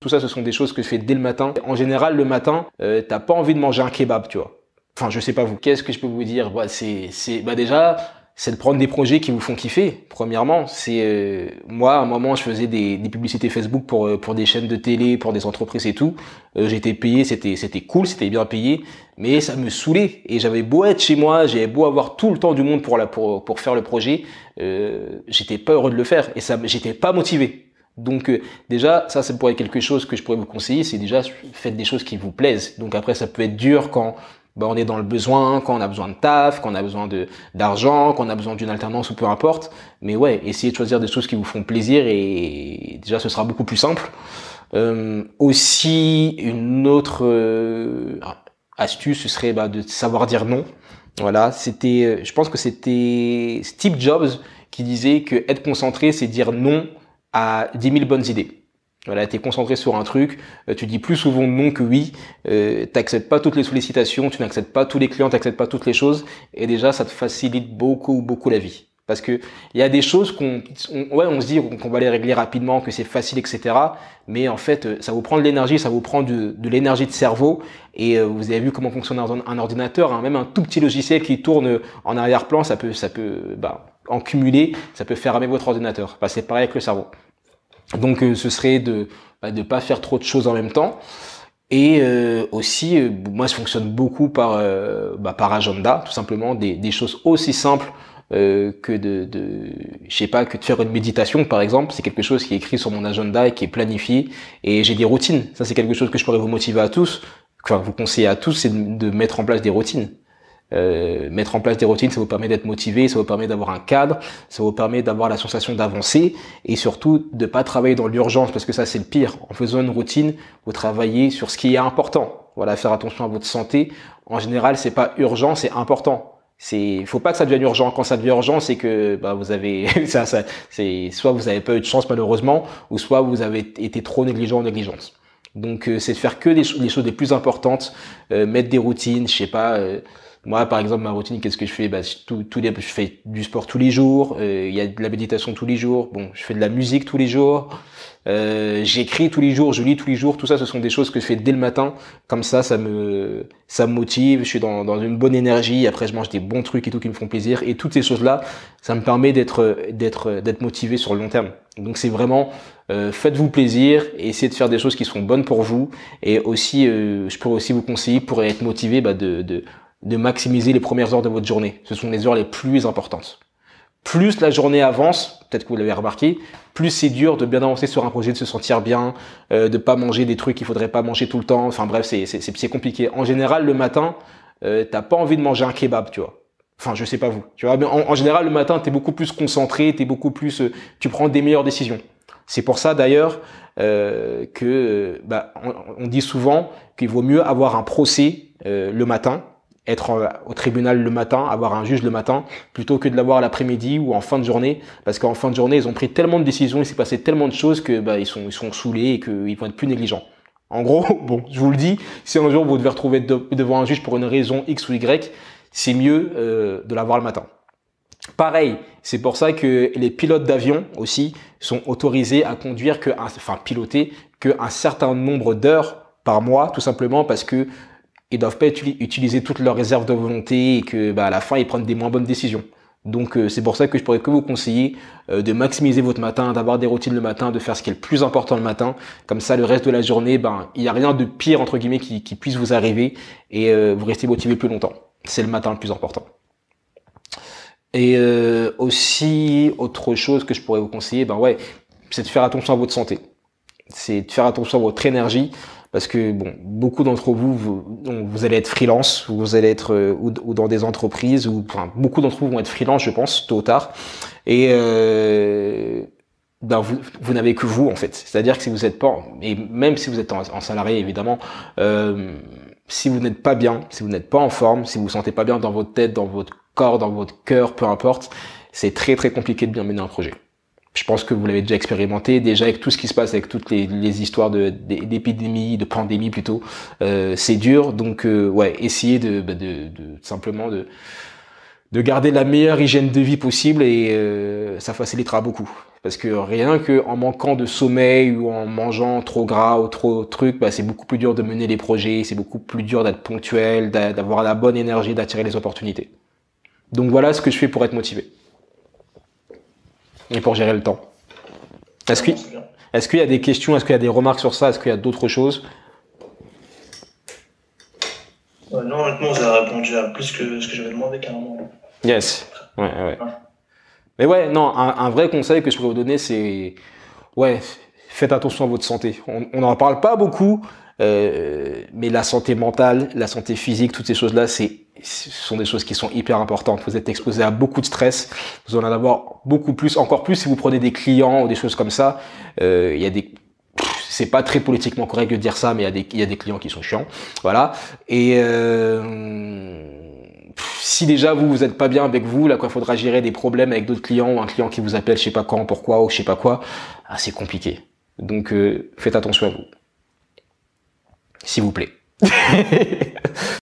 Tout ça, ce sont des choses que je fais dès le matin. En général, le matin, t'as pas envie de manger un kebab, tu vois. Enfin, je sais pas vous. Qu'est-ce que je peux vous dire? Déjà, c'est de prendre des projets qui vous font kiffer. Premièrement, moi, à un moment, je faisais des publicités Facebook pour des chaînes de télé, pour des entreprises et tout. J'étais payé, c'était cool, c'était bien payé, mais ça me saoulait. Et j'avais beau être chez moi, j'avais beau avoir tout le temps du monde pour faire le projet, j'étais pas heureux de le faire et j'étais pas motivé. Donc déjà, ça pourrait être quelque chose que je pourrais vous conseiller, c'est déjà faites des choses qui vous plaisent. Donc après, ça peut être dur quand on est dans le besoin, quand on a besoin de taf, quand on a besoin d'argent, quand on a besoin d'une alternance ou peu importe. Mais ouais, essayez de choisir des choses qui vous font plaisir et déjà ce sera beaucoup plus simple. Aussi, une autre astuce, ce serait de savoir dire non. Voilà, je pense que c'était Steve Jobs qui disait que être concentré, c'est dire non à 10 000 bonnes idées. Voilà, t'es concentré sur un truc, tu dis plus souvent non que oui, t'acceptes pas toutes les sollicitations, tu n'acceptes pas tous les clients, t'acceptes pas toutes les choses, et déjà ça te facilite beaucoup la vie. Parce que il y a des choses on se dit qu'on va les régler rapidement, que c'est facile, etc. Mais en fait, ça vous prend de l'énergie, ça vous prend de l'énergie de cerveau. Et vous avez vu comment fonctionne un ordinateur, hein, même un tout petit logiciel qui tourne en arrière-plan, ça peut en cumuler, ça peut faire ramer votre ordinateur. C'est pareil avec le cerveau. Donc ce serait de pas faire trop de choses en même temps. Et aussi, moi je fonctionne beaucoup par agenda, tout simplement, des choses aussi simples que que de faire une méditation par exemple. C'est quelque chose qui est écrit sur mon agenda et qui est planifié, et j'ai des routines. Ça c'est quelque chose que je pourrais vous motiver à tous, enfin vous conseiller à tous, c'est de mettre en place des routines. Mettre en place des routines, ça vous permet d'être motivé, ça vous permet d'avoir un cadre, ça vous permet d'avoir la sensation d'avancer, et surtout de pas travailler dans l'urgence, parce que ça c'est le pire. En faisant une routine, vous travaillez sur ce qui est important. Voilà, faire attention à votre santé. En général, c'est pas urgent, c'est important. Faut pas que ça devienne urgent. Quand ça devient urgent, c'est que vous avez c'est soit vous avez pas eu de chance malheureusement, ou soit vous avez été trop négligent ou négligente. Donc c'est de faire que les choses les plus importantes, mettre des routines, je sais pas. Moi, par exemple, ma routine, qu'est-ce que je fais? Je fais du sport tous les jours. Il y a de la méditation tous les jours. Bon, je fais de la musique tous les jours. J'écris tous les jours, je lis tous les jours. Tout ça, ce sont des choses que je fais dès le matin. Comme ça me motive. Je suis dans une bonne énergie. Après, je mange des bons trucs et tout qui me font plaisir. Et toutes ces choses-là, ça me permet d'être motivé sur le long terme. Donc, c'est vraiment faites-vous plaisir et essayez de faire des choses qui sont bonnes pour vous. Et aussi, je pourrais aussi vous conseiller pour être motivé de maximiser les premières heures de votre journée. Ce sont les heures les plus importantes. Plus la journée avance, peut-être que vous l'avez remarqué, plus c'est dur de bien avancer sur un projet, de se sentir bien, de pas manger des trucs qu'il faudrait pas manger tout le temps. Enfin bref, c'est compliqué. En général, le matin, t'as pas envie de manger un kebab, tu vois. Enfin, je sais pas vous, tu vois. Mais en général, le matin, t'es beaucoup plus concentré, tu prends des meilleures décisions. C'est pour ça d'ailleurs on dit souvent qu'il vaut mieux avoir un procès le matin, être au tribunal le matin, avoir un juge le matin, plutôt que de l'avoir l'après-midi ou en fin de journée, parce qu'en fin de journée, ils ont pris tellement de décisions, il s'est passé tellement de choses que ils sont saoulés et qu'ils vont être plus négligents. En gros, bon, je vous le dis, si un jour vous devez retrouver devant un juge pour une raison X ou Y, c'est mieux de l'avoir le matin. Pareil, c'est pour ça que les pilotes d'avion aussi sont autorisés à conduire piloter qu'un certain nombre d'heures par mois, tout simplement parce que ils doivent pas utiliser toutes leurs réserves de volonté et que à la fin ils prennent des moins bonnes décisions. Donc c'est pour ça que je pourrais que vous conseiller de maximiser votre matin, d'avoir des routines le matin, de faire ce qui est le plus important le matin. Comme ça, le reste de la journée, il y a rien de pire entre guillemets qui puisse vous arriver et vous restez motivé plus longtemps. C'est le matin le plus important. Et aussi autre chose que je pourrais vous conseiller, c'est de faire attention à votre santé. C'est de faire attention à votre énergie. Parce que beaucoup d'entre vous allez être freelance, vous allez être ou dans des entreprises, beaucoup d'entre vous vont être freelance, je pense, tôt ou tard. Et vous n'avez que vous en fait. C'est-à-dire que si vous n'êtes pas, et même si vous êtes en salarié évidemment, si vous n'êtes pas bien, si vous n'êtes pas en forme, si vous vous sentez pas bien dans votre tête, dans votre corps, dans votre cœur, peu importe, c'est très très compliqué de bien mener un projet. Je pense que vous l'avez déjà expérimenté, déjà avec tout ce qui se passe, avec toutes les histoires d'épidémie, de pandémie plutôt, c'est dur. Donc essayez simplement de garder la meilleure hygiène de vie possible et ça facilitera beaucoup. Parce que rien que en manquant de sommeil ou en mangeant trop gras ou trop trucs, bah, c'est beaucoup plus dur de mener les projets, c'est beaucoup plus dur d'être ponctuel, d'avoir la bonne énergie, d'attirer les opportunités. Donc voilà ce que je fais pour être motivé. Et pour gérer le temps. Est-ce qu'il y a des questions, est-ce qu'il y a des remarques sur ça, est-ce qu'il y a d'autres choses? Non, honnêtement, vous avez répondu à plus que ce que j'avais demandé carrément. Yes. Ouais. Mais ouais, non, un vrai conseil que je pourrais vous donner, c'est, ouais, faites attention à votre santé. On n'en parle pas beaucoup, mais la santé mentale, la santé physique, toutes ces choses-là, ce sont des choses qui sont hyper importantes. Vous êtes exposé à beaucoup de stress. Vous en allez avoir beaucoup plus, encore plus si vous prenez des clients ou des choses comme ça. Il y a des, c'est pas très politiquement correct de dire ça, mais il y a des clients qui sont chiants. Voilà. Et, si déjà vous êtes pas bien avec vous, là quand il faudra gérer des problèmes avec d'autres clients ou un client qui vous appelle je sais pas quand, pourquoi ou je sais pas quoi, c'est compliqué. Donc faites attention à vous. S'il vous plaît.